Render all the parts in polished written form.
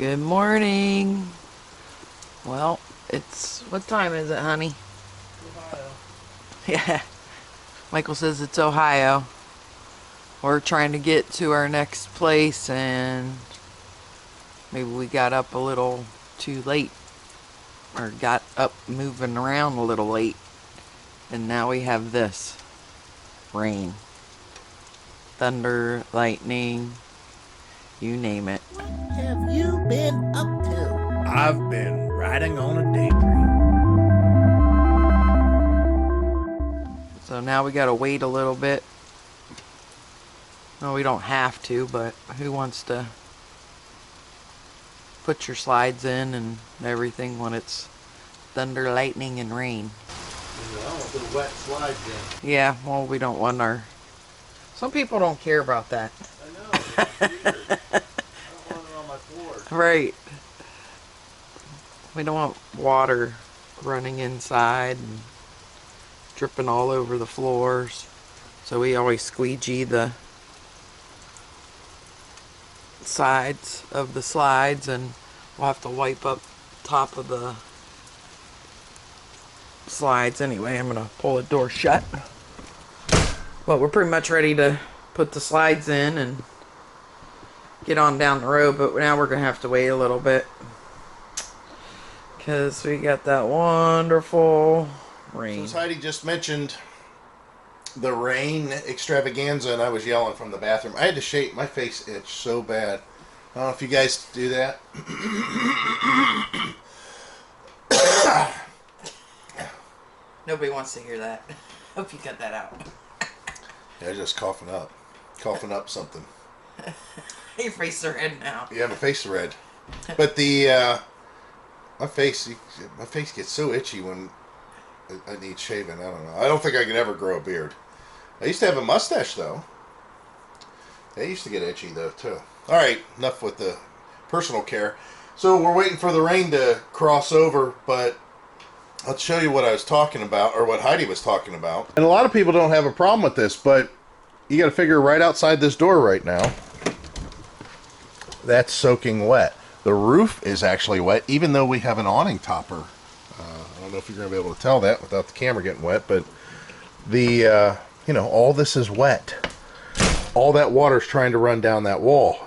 Good morning. Well, what time is it, honey? Ohio. Yeah. Michael says it's Ohio. We're trying to get to our next place and maybe we got up a little too late or got up moving around a little late. And now we have this rain, thunder, lightning, you name it. What have you been up to? I've been riding on a daydream. So now we gotta wait a little bit. No, we don't have to, but who wants to put your slides in and everything when it's thunder, lightning, and rain? I want to put wet slides in. Yeah, well, we don't want our... Some people don't care about that. I know, it's weird. I don't want it on my floor. Right. We don't want water running inside and dripping all over the floors. So we always squeegee the sides of the slides, and we'll have to wipe up top of the slides anyway. I'm gonna pull the door shut. Well, we're pretty much ready to put the slides in and get on down the road, but now we're gonna have to wait a little bit because we got that wonderful rain. Since Heidi just mentioned the rain extravaganza and I was yelling from the bathroom, I had to shake. My face itched so bad. I don't know if you guys do that. Nobody wants to hear that. Hope you cut that out. Yeah, just coughing up something. Your face is red now. Yeah, my face is red. But the my face gets so itchy when I need shaving. I don't know. I don't think I can ever grow a beard. I used to have a mustache though. They used to get itchy though too. All right, enough with the personal care. So we're waiting for the rain to cross over, but I'll show you what I was talking about, or what Heidi was talking about. And a lot of people don't have a problem with this, but you got to figure right outside this door right now, that's soaking wet. The roof is actually wet, even though we have an awning topper. I don't know if you're going to be able to tell that without the camera getting wet, but the, you know, all this is wet. All that water's trying to run down that wall.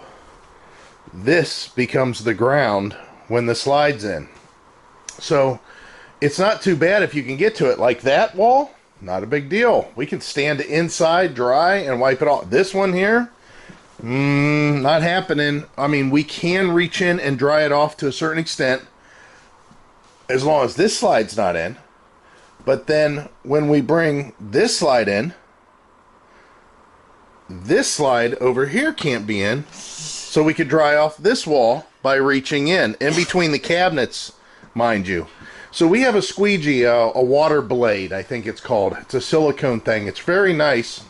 This becomes the ground when the slide's in. So it's not too bad if you can get to it. Like that wall, not a big deal. We can stand inside dry and wipe it off. This one here, not happening. I mean, we can reach in and dry it off to a certain extent as long as this slide's not in. But then when we bring this slide in, this slide over here can't be in. So we could dry off this wall by reaching in between the cabinets, mind you. So we have a squeegee, a water blade, I think it's called. It's a silicone thing. It's very nice.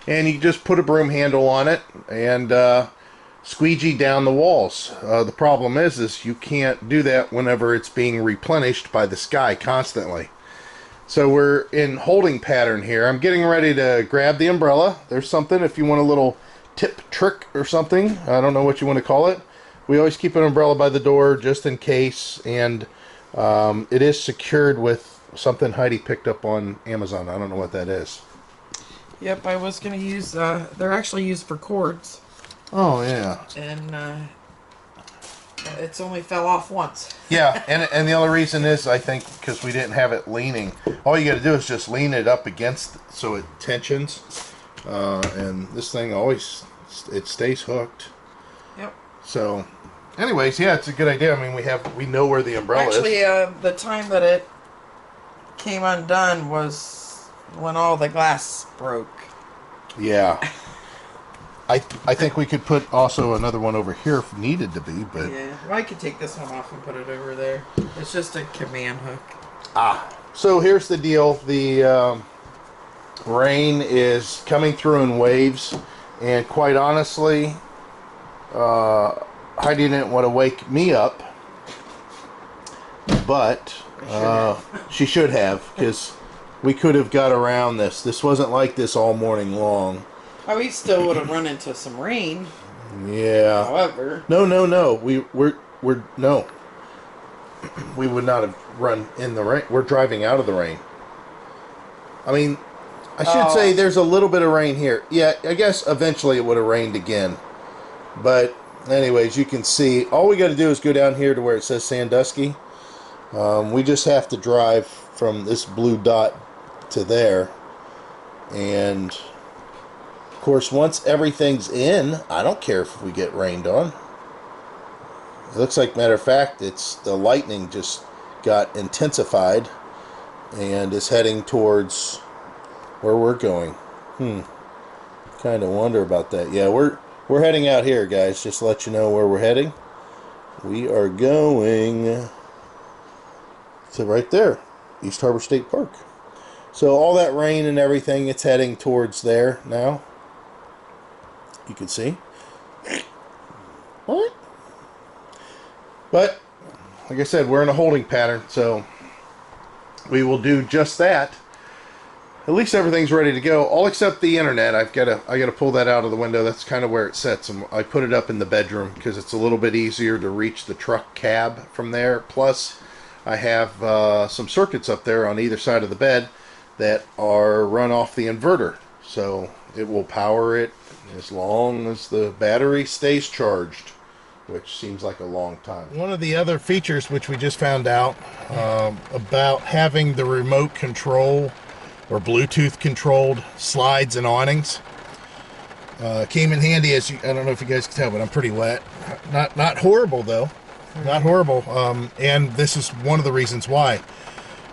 And you just put a broom handle on it and squeegee down the walls. The problem is you can't do that whenever it's being replenished by the sky constantly. So we're in holding pattern here. I'm getting ready to grab the umbrella. There's something if you want a little tip trick or something. I don't know what you want to call it. We always keep an umbrella by the door just in case, and it is secured with something Heidi picked up on Amazon. I don't know what that is. Yep, I was going to use, they're actually used for cords. Oh, yeah. And it's only fell off once. Yeah, and the other reason is, I think, because we didn't have it leaning. All you got to do is just lean it up against so it tensions. And this thing always, it stays hooked. Yep. So, anyways, yeah, it's a good idea. I mean, we know where the umbrella Actually, is. the time that it came undone was when all the glass broke. Yeah. I think we could put also another one over here if needed to be, but... Yeah, well, I could take this one off and put it over there. It's just a command hook. So here's the deal. The rain is coming through in waves, and quite honestly, Heidi didn't want to wake me up, but she should have, because we could have got around this. This wasn't like this all morning long. Oh, we still would have run into some rain. Yeah. However, No. We're no. We would not have run in the rain. We're driving out of the rain. I mean, I should say there's a little bit of rain here. Yeah, I guess eventually it would have rained again. But anyways, you can see all we got to do is go down here to where it says Sandusky. We just have to drive from this blue dot to there. And of course, once everything's in, I don't care if we get rained on. It looks like, matter of fact, it's the lightning just got intensified and is heading towards where we're going. Kind of wonder about that. Yeah, we're heading out here, guys. Just to let you know where we're heading. We are going to right there, East Harbor State Park. So all that rain and everything, it's heading towards there now. You can see. What? But, like I said, we're in a holding pattern, so we will do just that. At least everything's ready to go, all except the internet. I got to pull that out of the window. That's kind of where it sits, and I put it up in the bedroom because it's a little bit easier to reach the truck cab from there. Plus, I have some circuits up there on either side of the bed that are run off the inverter, so it will power it as long as the battery stays charged, which seems like a long time. One of the other features which we just found out about having the remote control or Bluetooth controlled slides and awnings came in handy. As you, I don't know if you guys can tell, but I'm pretty wet. Not horrible though, not horrible. And this is one of the reasons why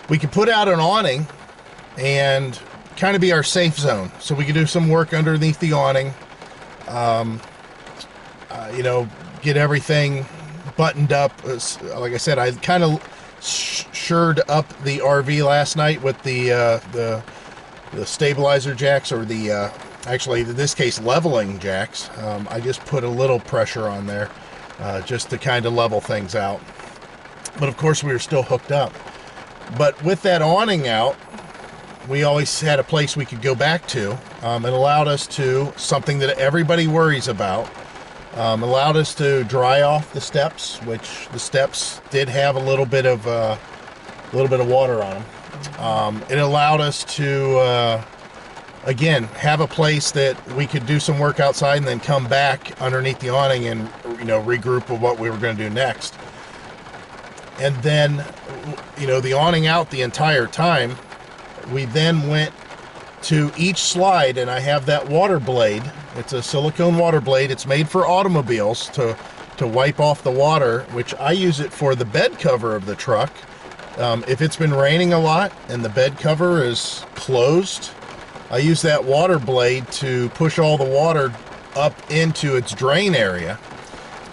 we can put out an awning and kind of be our safe zone. So we can do some work underneath the awning. You know, get everything buttoned up. Like I said, I kind of shored up the RV last night with the stabilizer jacks, or the actually in this case leveling jacks. I just put a little pressure on there just to kind of level things out. But of course we were still hooked up. But with that awning out, we always had a place we could go back to. It allowed us to, something that everybody worries about, allowed us to dry off the steps, which the steps did have a little bit of water on them. It allowed us to again have a place that we could do some work outside and then come back underneath the awning and, you know, regroup with what we were going to do next. And then, you know, the awning out the entire time, we then went to each slide, and I have that water blade. It's a silicone water blade. It's made for automobiles to wipe off the water, which I use it for the bed cover of the truck. If it's been raining a lot and the bed cover is closed, I use that water blade to push all the water up into its drain area.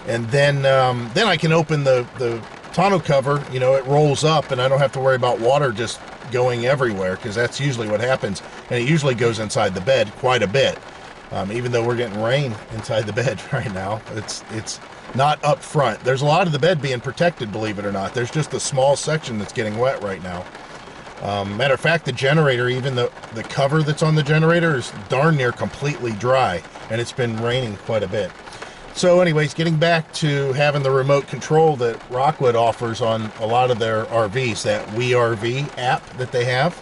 And then I can open the tonneau cover. You know, it rolls up and I don't have to worry about water just going everywhere, because that's usually what happens, and it usually goes inside the bed quite a bit. Even though we're getting rain inside the bed right now, it's not up front. There's a lot of the bed being protected, believe it or not. There's just a small section that's getting wet right now. Matter of fact, the generator, even the cover that's on the generator is darn near completely dry, and it's been raining quite a bit. So anyways, getting back to having the remote control that Rockwood offers on a lot of their RVs, that WeRV app that they have,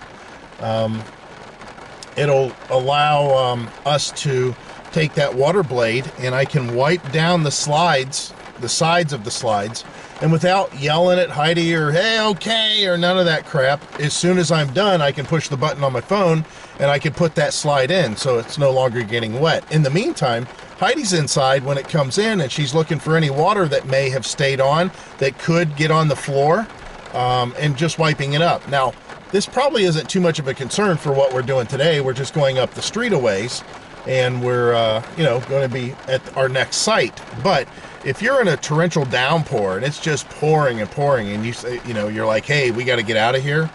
it'll allow us to take that water blade, and I can wipe down the slides, the sides of the slides, and without yelling at Heidi or hey, okay, or none of that crap, as soon as I'm done, I can push the button on my phone and I can put that slide in so it's no longer getting wet. In the meantime, Heidi's inside when it comes in, and she's looking for any water that may have stayed on that could get on the floor, and just wiping it up. Now, this probably isn't too much of a concern for what we're doing today. We're just going up the street a ways, and we're you know, going to be at our next site. But if you're in a torrential downpour and it's just pouring and pouring, and you say, you know, you're like, hey, we got to get out of here,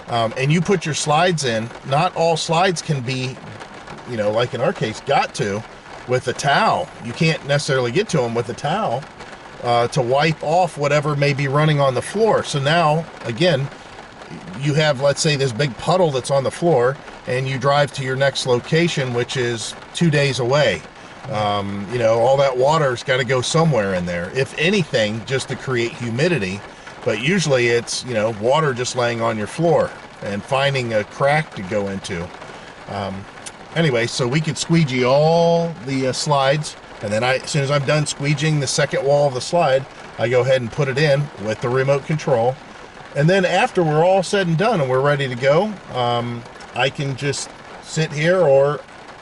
and you put your slides in, not all slides can be, you know, like in our case, got to with a towel. You can't necessarily get to them with a towel to wipe off whatever may be running on the floor. So now, again, you have, let's say, this big puddle that's on the floor, and you drive to your next location, which is 2 days away. You know, all that water's got to go somewhere in there. If anything, just to create humidity. But usually it's, you know, water just laying on your floor and finding a crack to go into. Anyway, so we could squeegee all the slides, and then as soon as I'm done squeegeeing the second wall of the slide, I go ahead and put it in with the remote control. And then after we're all said and done and we're ready to go, I can just sit here or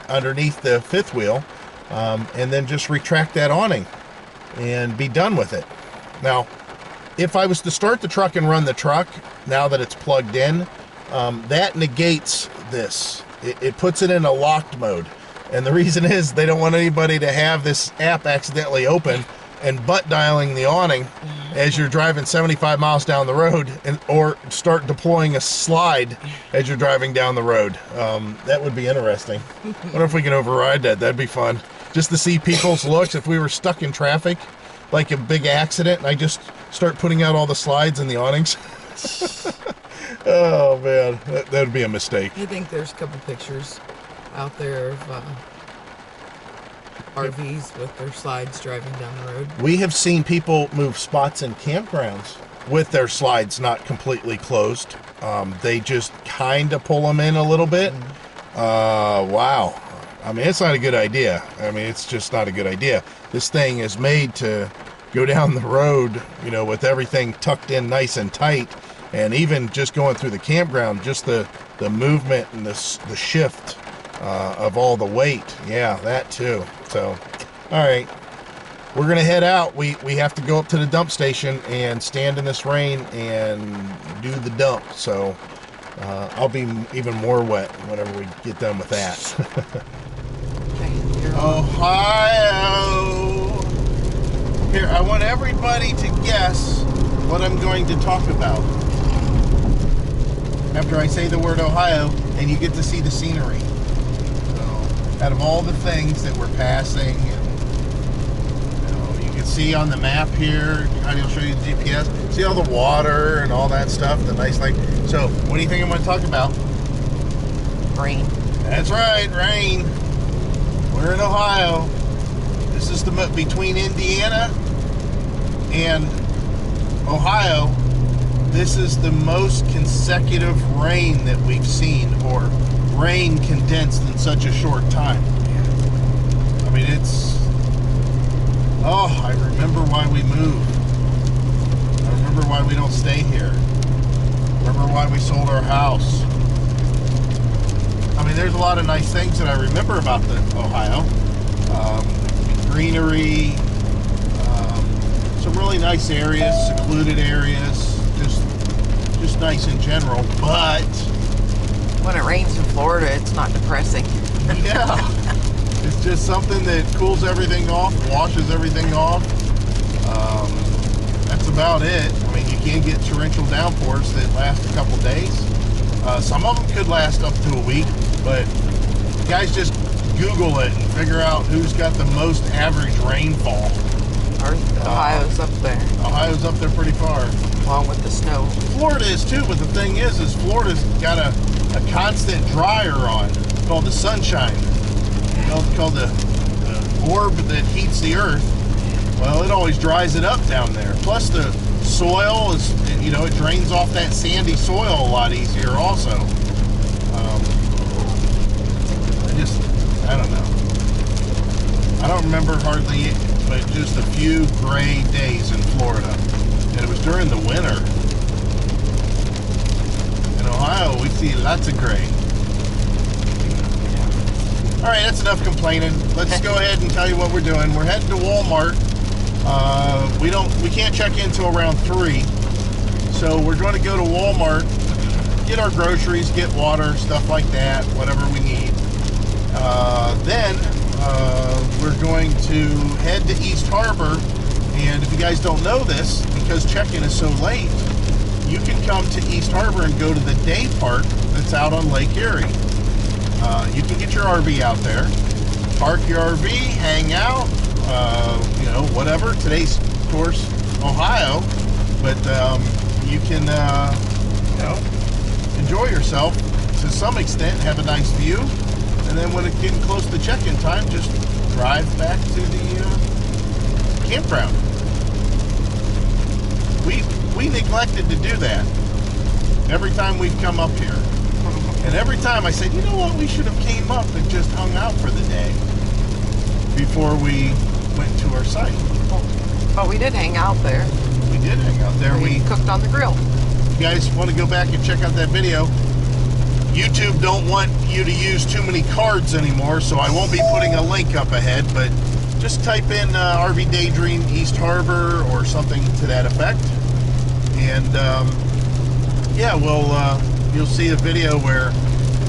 underneath the fifth wheel, and then just retract that awning and be done with it. Now, if I was to start the truck and run the truck, now that it's plugged in, that negates this. It puts it in a locked mode. And the reason is they don't want anybody to have this app accidentally open and butt dialing the awning as you're driving 75 miles down the road, or start deploying a slide as you're driving down the road. That would be interesting. Wonder if we can override that. That'd be fun. Just to see people's looks if we were stuck in traffic, like a big accident, and I just start putting out all the slides and the awnings. Oh man, that'd be a mistake. You think there's a couple pictures out there of RVs with their slides driving down the road? We have seen people move spots in campgrounds with their slides not completely closed. They just kind of pull them in a little bit. Wow. I mean, it's not a good idea. I mean, it's just not a good idea. This thing is made to go down the road, you know, with everything tucked in nice and tight. And even just going through the campground, just the movement and the shift of all the weight. Yeah, that too. So, all right, we're going to head out. We have to go up to the dump station and stand in this rain and do the dump. So I'll be even more wet whenever we get done with that. Ohio. Here, I want everybody to guess what I'm going to talk about after I say the word Ohio, and you get to see the scenery. So, out of all the things that we're passing, and, you know, you can see on the map here, I'll show you the GPS, see all the water and all that stuff, the nice lake. So, what do you think I'm going to talk about? Rain. That's right, rain. We're in Ohio. This is between Indiana and Ohio. This is the most consecutive rain that we've seen, or rain condensed in such a short time. I mean, I remember why we moved. I remember why we don't stay here. I remember why we sold our house. I mean, there's a lot of nice things that I remember about the Ohio. Greenery, some really nice areas, secluded areas, just nice in general. But when it rains in Florida, it's not depressing. Yeah, it's just something that cools everything off, washes everything off. That's about it. I mean, you can get torrential downpours that last a couple days. Some of them could last up to a week, but guys, just Google it and figure out who's got the most average rainfall. Ohio's up there, Ohio's up there pretty far. along with the snow. Florida is too, but the thing is Florida's got a constant dryer on called the sunshine. Called the orb that heats the earth. Well, it always dries it up down there. Plus the soil is, you know, it drains off that sandy soil a lot easier also. I don't know. I don't remember hardly, but just a few gray days in Florida. And it was during the winter. In Ohio, we see lots of gray. All right, that's enough complaining. Let's go ahead and tell you what we're doing. We're heading to Walmart. We can't check in till around 3. So we're going to go to Walmart, get our groceries, get water, stuff like that, whatever we need. Then we're going to head to East Harbor, and if you guys don't know this, because check-in is so late, you can come to East Harbor and go to the day park that's out on Lake Erie. You can get your RV out there, park your RV, hang out, you know, whatever. Today's, of course, Ohio, but you can, you know, enjoy yourself to some extent, have a nice view. And then when it's getting close to check-in time, just drive back to the campground. We neglected to do that every time we've come up here. And every time I said, you know what, we should have came up and just hung out for the day before we went to our site. But we did hang out there. We did hang out there. We cooked on the grill. You guys want to go back and check out that video? YouTube don't want you to use too many cards anymore, so I won't be putting a link up ahead, but just type in RVDaydream East Harbor or something to that effect. And yeah, you'll see a video where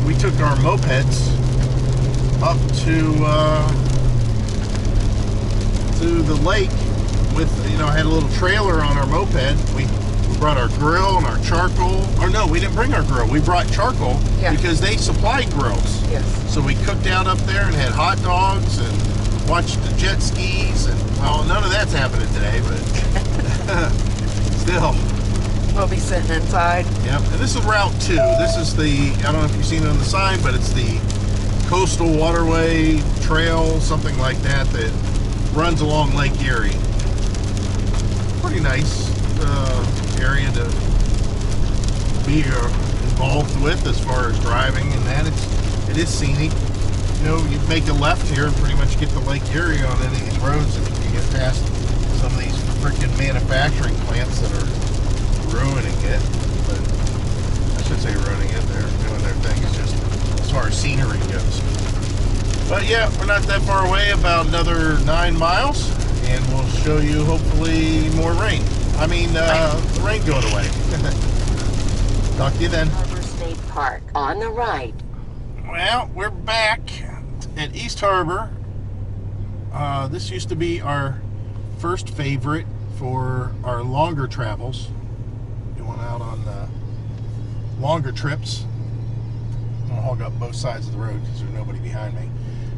we took our mopeds up to the lake with, I had a little trailer on our moped. We brought our grill and our charcoal. Or no, we didn't bring our grill. We brought charcoal because they supplied grills. Yes. So we cooked out up there and had hot dogs and watched the jet skis. And, well, none of that's happening today, but still. We'll be sitting inside. Yep, and this is Route 2. This is I don't know if you've seen it on the sign, but it's the Coastal Waterway Trail, something like that runs along Lake Erie. Pretty nice area to be involved with as far as driving and that. It is scenic. You make a left here and pretty much get to Lake Erie on any of these roads, and you get past some of these freaking manufacturing plants that are ruining it. But I should say ruining it. They're doing their thing. It's just as far as scenery goes. But yeah, we're not that far away, about another 9 miles, and we'll show you hopefully more rain. I mean, the rain going away. Talk to you then. Harbor State Park on the right. Well, we're back at East Harbor. This used to be our first favorite for our longer travels. Going out on longer trips. I'm gonna hog up both sides of the road because there's nobody behind me.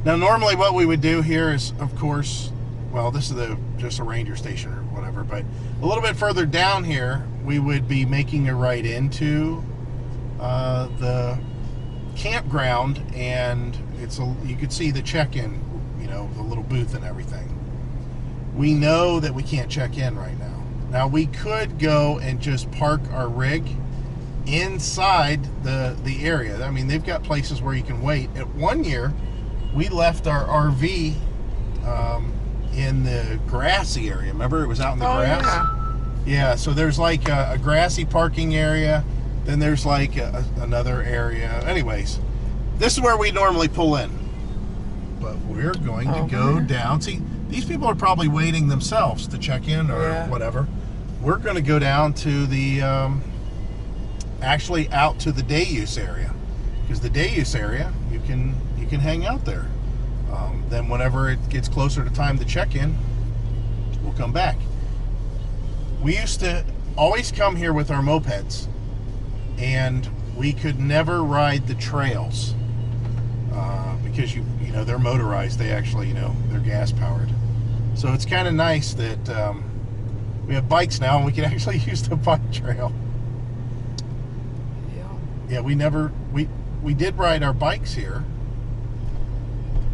Now, normally what we would do here is, of course, well, this is just a ranger station or whatever, but a little bit further down here, we would be making a right into the campground, and you could see the check-in, the little booth and everything. We know that we can't check in right now. Now, we could go and just park our rig inside the area. I mean, they've got places where you can wait. At one year, we left our RV in the grassy area. Remember, it was out in the grass? Yeah, so there's like a grassy parking area. Then there's like another area. Anyways, this is where we normally pull in. But we're going to go down. See, these people are probably waiting themselves to check in or whatever. We're going to go down to the, actually out to the day use area. Because the day use area, you can hang out there. Then whenever it gets closer to time to check in, we'll come back. We used to always come here with our mopeds, and we could never ride the trails because they're motorized. They actually they're gas powered. So it's kind of nice that we have bikes now and we can actually use the bike trail. Yeah, we did ride our bikes here.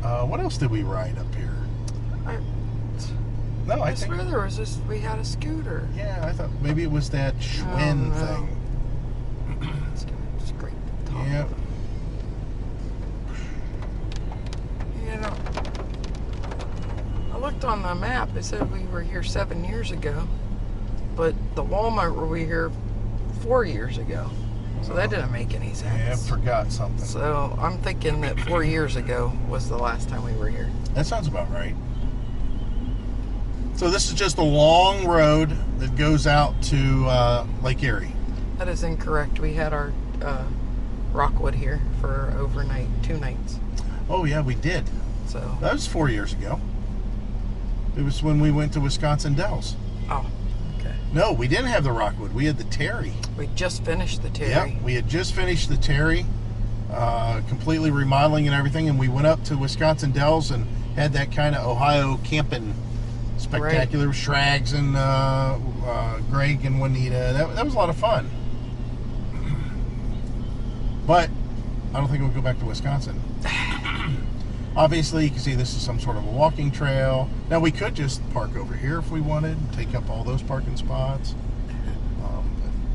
What else did we ride up here? I swear there was we had a scooter. Yeah, I thought maybe it was that Schwinn thing. Let's scrape the top. Yeah. I looked on the map. It said we were here 7 years ago, but the Walmart were we here 4 years ago. So that didn't make any sense. Yeah, I forgot something. So I'm thinking that 4 years ago was the last time we were here. That sounds about right. So this is just a long road that goes out to Lake Erie. That is incorrect. We had our Rockwood here for overnight, 2 nights. Oh yeah, we did. So that was 4 years ago. It was when we went to Wisconsin Dells. Oh, okay. No, we didn't have the Rockwood. We had the Terry. We just finished the Terry. Yep, we had just finished the Terry, completely remodeling and everything, and we went up to Wisconsin Dells and had that kind of Ohio camping spectacular. Right. Shrags and Greg and Juanita. That was a lot of fun. But I don't think we'll go back to Wisconsin. Obviously, you can see this is some sort of a walking trail. Now, we could just park over here if we wanted, and take up all those parking spots. But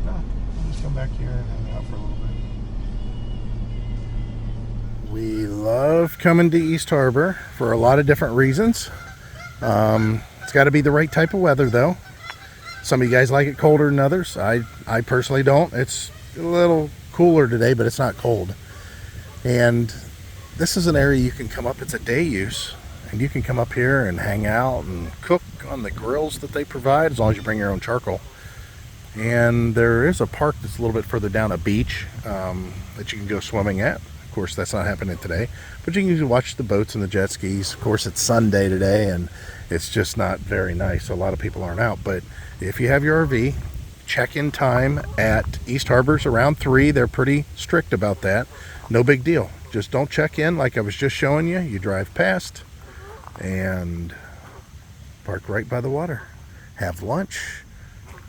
no, we'll just come back here and hang out for a little bit. We love coming to East Harbor for a lot of different reasons. It's got to be the right type of weather, though. Some of you guys like it colder than others. I personally don't. It's a little cooler today, but it's not cold. And this is an area you can come up. It's a day use, and you can come up here and hang out and cook on the grills that they provide, as long as you bring your own charcoal. And there is a park that's a little bit further down, a beach that you can go swimming at. Of course, that's not happening today, but you can watch the boats and the jet skis. Of course, it's Sunday today, and it's just not very nice, so a lot of people aren't out. But if you have your RV, check-in time at East Harbor's around 3. They're pretty strict about that. No big deal. Just don't check in like I was just showing you. You drive past and park right by the water. Have lunch,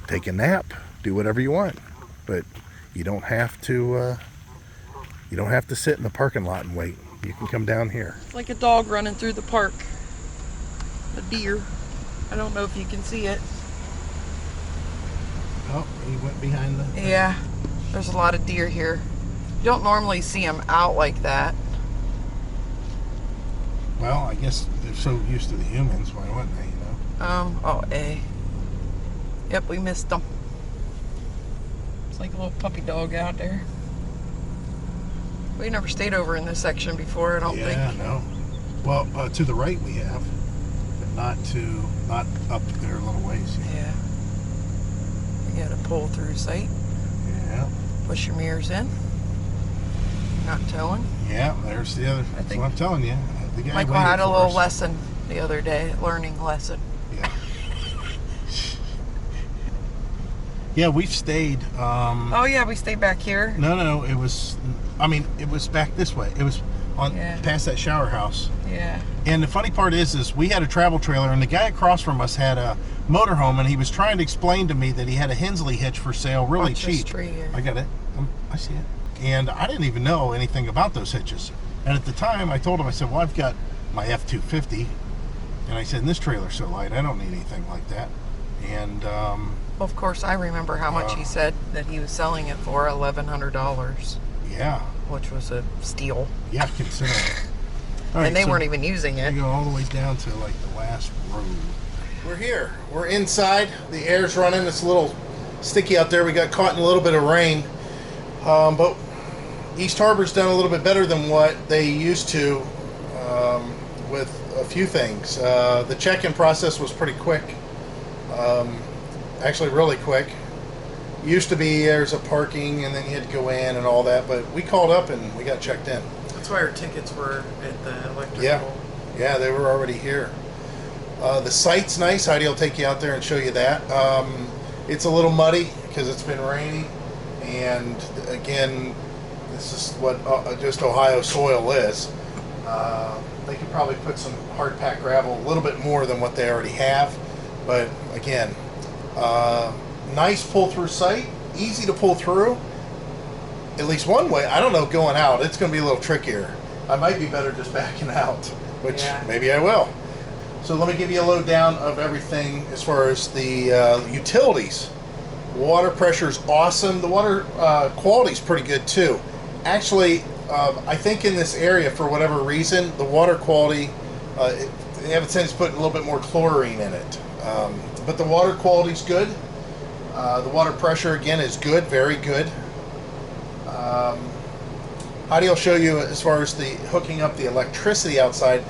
take a nap, do whatever you want. But you don't have to sit in the parking lot and wait. You can come down here. It's like a dog running through the park. A deer. I don't know if you can see it. Oh, he went behind the... Yeah, there's a lot of deer here. You don't normally see them out like that. Well, I guess they're so used to the humans, why wouldn't they, Yep, we missed them. It's like a little puppy dog out there. We never stayed over in this section before, I don't think. Yeah, no. Well, to the right we have, but not up there a little ways. Yeah. You got a pull through sight. Yeah. Push your mirrors in. Not towing. Yeah, there's the other. That's what I'm telling you. The guy Michael waited had a for little us. lesson the other day, learning lesson. Yeah. Yeah, we've stayed. Oh yeah, we stayed back here. No, it was. It was back this way. It was on past that shower house. Yeah. And the funny part is we had a travel trailer, and the guy across from us had a motorhome, and he was trying to explain to me that he had a Hensley hitch for sale, really Watch this cheap. tree here. I got it. I see it. And I didn't even know anything about those hitches. And at the time, I told him, I said, well, I've got my F-250, and I said, and this trailer's so light, I don't need anything like that. And Well, of course, I remember how much he said that he was selling it for, $1,100. yeah, Which was a steal. yeah, consider it. All right, And they so weren't even using it. we go all the way down to like the last road. We're here. We're inside. The air's running. It's a little sticky out there. We got caught in a little bit of rain. But East Harbor's done a little bit better than what they used to with a few things. The check-in process was pretty quick. Actually, really quick. Used to be there's a parking and then you had to go in and all that, but we called up and we got checked in. That's why our tickets were at the electrical. Yeah, they were already here. The site's nice. Heidi will take you out there and show you that. It's a little muddy because it's been rainy, and again, this is what just Ohio soil is. They could probably put some hard packed gravel, a little bit more than what they already have, but again, nice pull through site, easy to pull through. At least one way. I don't know going out. It's going to be a little trickier. I might be better just backing out, which maybe I will. So let me give you a lowdown of everything as far as the utilities. Water pressure is awesome. The water quality is pretty good too. Actually, I think in this area, for whatever reason, the water quality, they have a tendency to put a little bit more chlorine in it. But the water quality is good. The water pressure, again, is good, very good. Heidi will show you as far as the hooking up the electricity outside.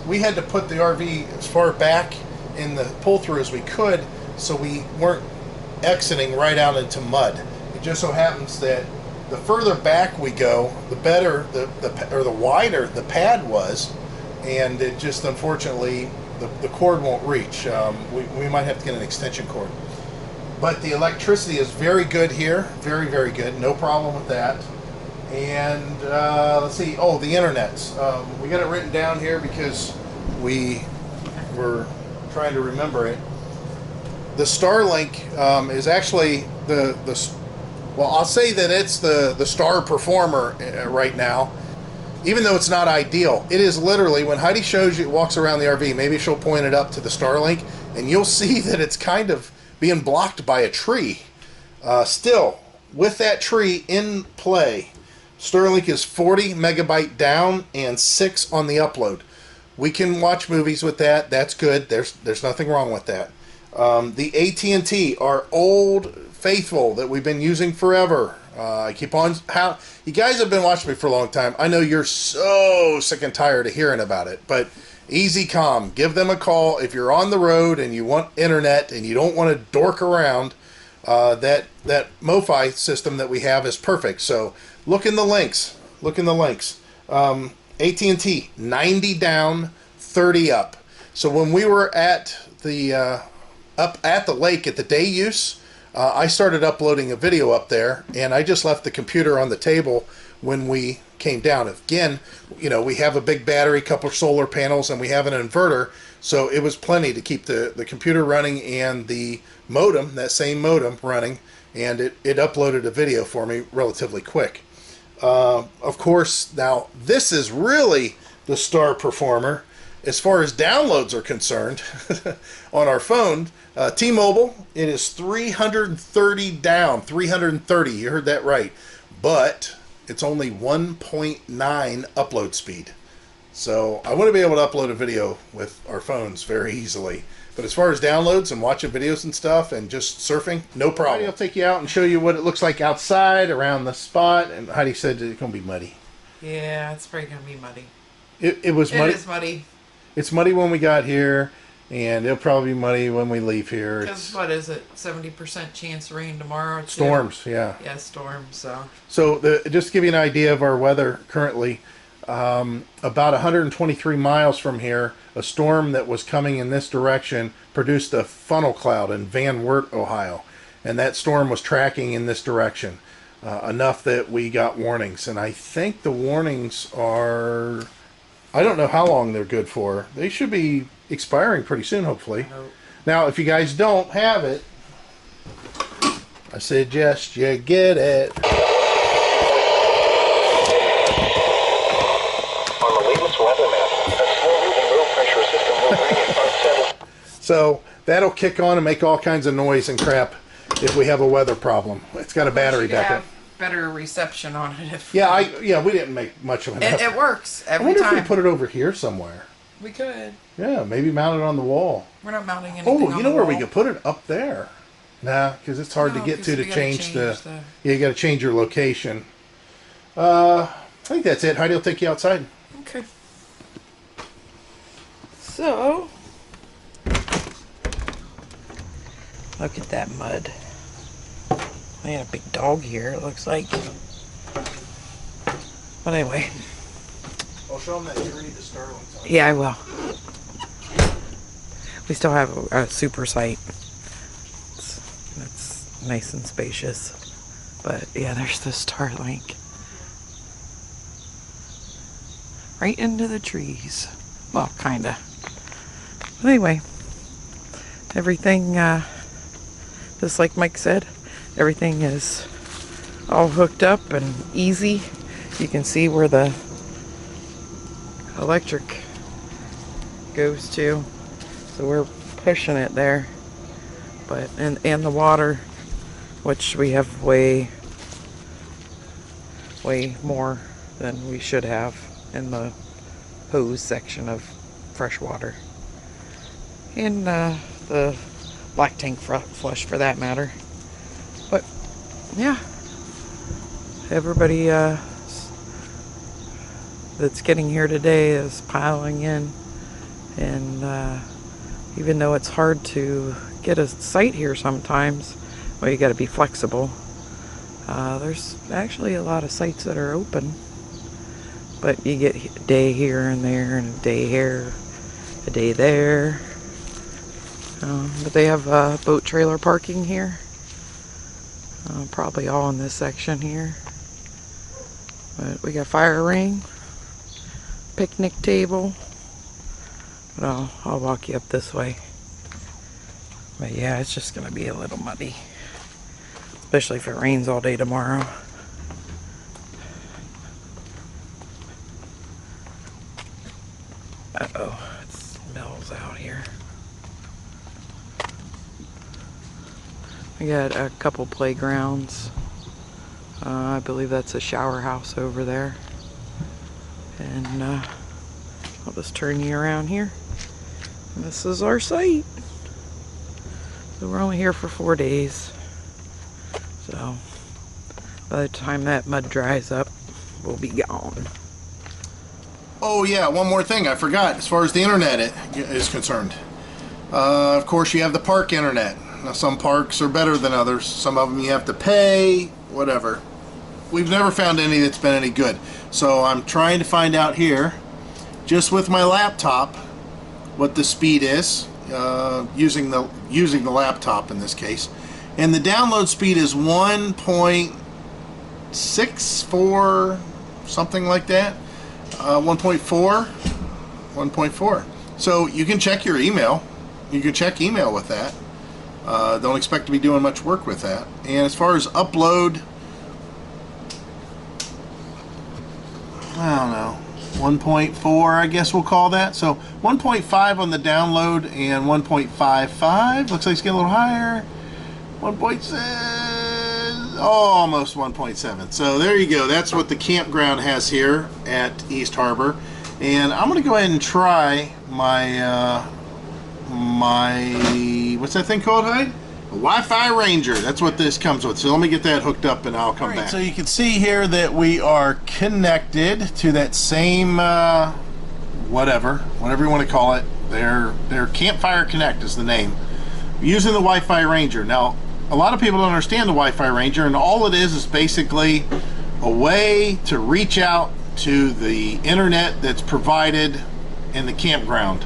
We had to put the RV as far back in the pull-through as we could, so we weren't exiting right out into mud. It just so happens that the further back we go, the better, the wider the pad was, and it just unfortunately the cord won't reach. We might have to get an extension cord. But the electricity is very good here, very, very good. No problem with that. And let's see. Oh, the internet's. We got it written down here because we were trying to remember it. The Starlink is actually well, I'll say that it's the star performer right now. even though it's not ideal, it is literally, when Heidi shows you, walks around the RV, maybe she'll point it up to the Starlink, and you'll see that it's kind of being blocked by a tree. Still, with that tree in play, Starlink is 40 megabyte down and 6 on the upload. We can watch movies with that. That's good. There's nothing wrong with that. The AT&T, our old faithful that we've been using forever. I keep on, how you guys have been watching me for a long time. I know you're so sick and tired of hearing about it, but EasyCom, give them a call if you're on the road and you want internet and you don't want to dork around. That MoFi system that we have is perfect. So look in the links. Look in the links. AT&T 90 down, 30 up. So when we were at the up at the lake at the day use, I started uploading a video up there, and I just left the computer on the table when we came down. Again, you know, we have a big battery, couple of solar panels, and we have an inverter, so it was plenty to keep the computer running and the modem, that same modem, running, and it uploaded a video for me relatively quick. Of course, now this is really the star performer as far as downloads are concerned on our phone. T-Mobile, it is 330 down, 330, you heard that right, but it's only 1.9 upload speed. So I want to be able to upload a video with our phones very easily. But as far as downloads and watching videos and stuff and just surfing, no problem. I'll take you out and show you what it looks like outside around the spot. And Heidi said it's going to be muddy. Yeah, it's probably going to be muddy. It was muddy. It is muddy. It's muddy when we got here, and it'll probably be muddy when we leave here. Because what is it? 70% chance of rain tomorrow? Too? Storms, yeah. Yeah, storms. So just to give you an idea of our weather currently, about 123 miles from here, a storm that was coming in this direction produced a funnel cloud in Van Wert, Ohio. And that storm was tracking in this direction, enough that we got warnings. And I think the warnings are, I don't know how long they're good for. They should be expiring pretty soon, hopefully. Now, if you guys don't have it, I suggest you get it. On the latest weather map, a slow-moving low pressure system will bring it unsettled. So that'll kick on and make all kinds of noise and crap if we have a weather problem. It's got a battery backup. Better reception on it. If Yeah, we didn't make much of it. It works I every wonder time. if we put it over here somewhere. We could. Yeah, maybe mount it on the wall. We're not mounting anything Oh, on you know the where wall. we could put it? Up there. Nah, because it's hard to No, get 'cause to we gotta change the... the- Yeah, you got to change your location. I think that's it. Heidi will take you outside. Okay. So, look at that mud. I had a big dog here, it looks like. But anyway. I'll show them that tree the Starling's on. Yeah, I will. We still have a super site. It's nice and spacious. But yeah, there's the Starlink. Right into the trees. Well, kinda. But anyway, everything, just like Mike said, everything is all hooked up and easy. You can see where the electric goes to. So we're pushing it there. But, and the water, which we have way more than we should have in the hose section of fresh water. And the black tank flush for that matter. But yeah, everybody that's getting here today is piling in, and even though it's hard to get a site here sometimes, well, you got to be flexible. There's actually a lot of sites that are open, but you get a day here and there, and a day here, a day there. But they have boat trailer parking here. Probably all in this section here. But we got fire ring, picnic table. But I'll walk you up this way. But yeah, it's just gonna be a little muddy, especially if it rains all day tomorrow. I got a couple playgrounds. I believe that's a shower house over there. And I'll just turn you around here. And this is our site. So we're only here for 4 days. So by the time that mud dries up, we'll be gone. Oh yeah, one more thing I forgot as far as the internet is concerned. Of course, you have the park internet. Now, some parks are better than others. Some of them you have to pay, whatever. We've never found any that's been any good. So I'm trying to find out here, just with my laptop, what the speed is, using the laptop in this case. And the download speed is 1.64, something like that. 1.4. So you can check your email. You can check email with that. Don't expect to be doing much work with that. And as far as upload, I don't know, 1.4 I guess we'll call that. So 1.5 on the download and 1.55. Looks like it's getting a little higher. 1.6, almost 1.7. So there you go. That's what the campground has here at East Harbor. And I'm going to go ahead and try my what's that thing called, Hyde? A Wi-Fi Ranger. That's what this comes with. So let me get that hooked up and I'll come back. So you can see here that we are connected to that same whatever you want to call it. Their Campfire Connect is the name. Using the Wi-Fi Ranger. Now, a lot of people don't understand the Wi-Fi Ranger, and all it is basically a way to reach out to the internet that's provided in the campground.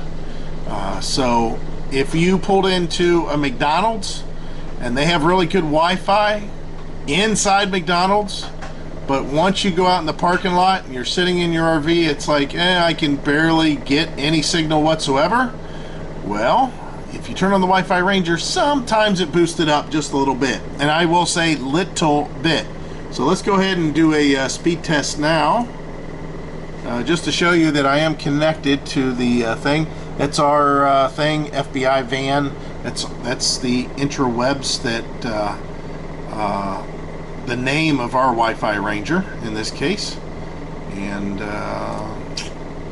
So if you pulled into a McDonald's and they have really good Wi-Fi inside McDonald's, but once you go out in the parking lot and you're sitting in your RV, it's like, I can barely get any signal whatsoever. Well, if you turn on the Wi-Fi Ranger, sometimes it boosts it up just a little bit. And I will say little bit. So let's go ahead and do a speed test now. Just to show you that I am connected to the thing. That's our thing, FBI van. That's the interwebs that the name of our Wi-Fi Ranger in this case. And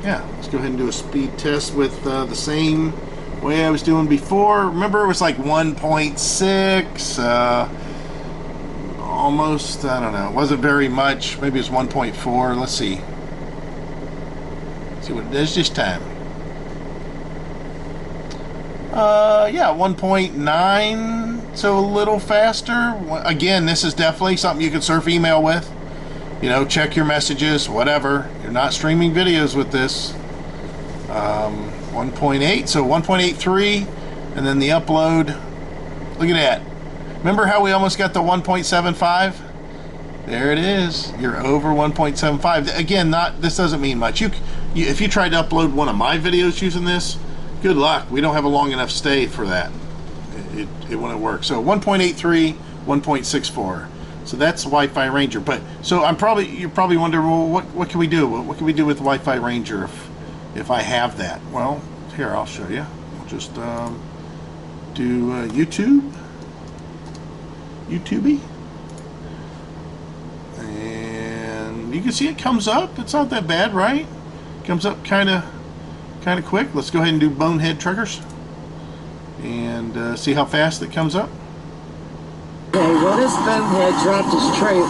yeah, let's go ahead and do a speed test with the same way I was doing before. Remember, it was like 1.6, almost, I don't know, it wasn't very much. Maybe it's 1.4. Let's see. See what it does this time. Yeah, 1.9, so a little faster. Again, this is definitely something you can surf email with. You know, check your messages, whatever. You're not streaming videos with this. 1.8, so 1.83, and then the upload. Look at that. Remember how we almost got the 1.75? There it is. You're over 1.75. Again, this doesn't mean much. If you tried to upload one of my videos using this, good luck. We don't have a long enough stay for that. It wouldn't work. So 1.83, 1.64. So that's Wi-Fi Ranger. But so you're probably wondering, well, what can we do? What can we do with Wi-Fi Ranger if I have that? Well, here, I'll show you. We'll just do YouTubey. And you can see it comes up. It's not that bad, right? Comes up kind of quick. Let's go ahead and do Bonehead Truckers and see how fast it comes up. Okay, well, this Bonehead dropped his trailer.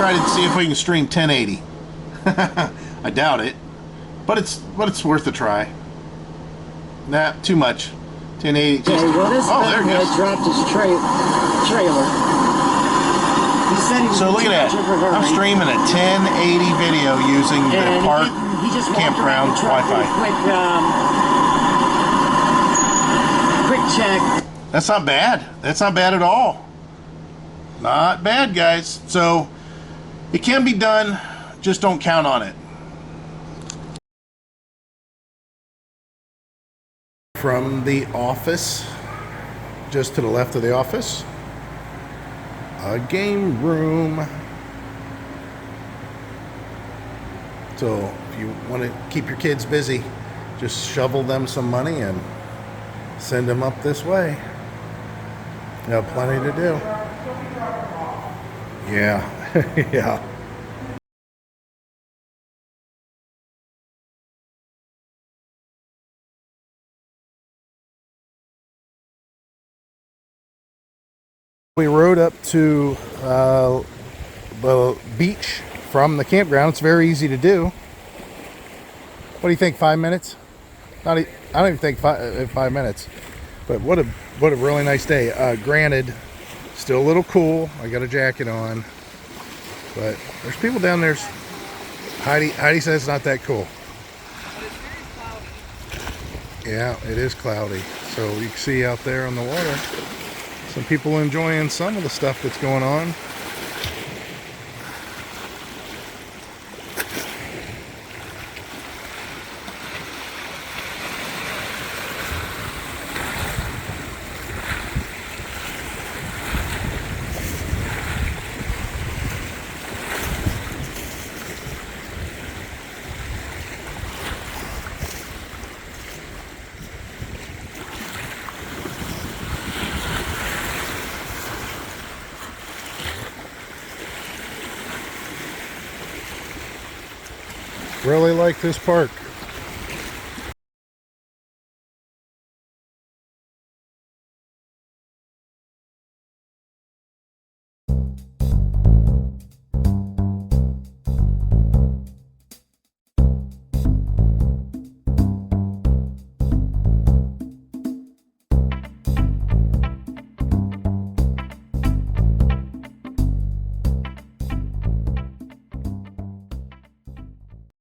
Try to see if we can stream 1080. I doubt it, but it's worth a try. Nah, too much. 1080. Okay, well, this Bonehead dropped his trailer. He said he was So look at that. I'm streaming a 1080 video using the park campground Wi-Fi. Quick check. That's not bad. That's not bad at all. Not bad, guys. So it can be done. Just don't count on it. From the office, just to the left of the office, a game room. So if you want to keep your kids busy, just shovel them some money and send them up this way. Yeah, plenty to do. Yeah, yeah. We rode up to the beach from the campground. It's very easy to do. What do you think? 5 minutes? I don't even think 5 minutes. But what a really nice day. Granted, still a little cool. I got a jacket on, but there's people down there. Heidi says it's not that cool. Yeah, it is cloudy. So you can see out there on the water, some people enjoying some of the stuff that's going on. Really like this park.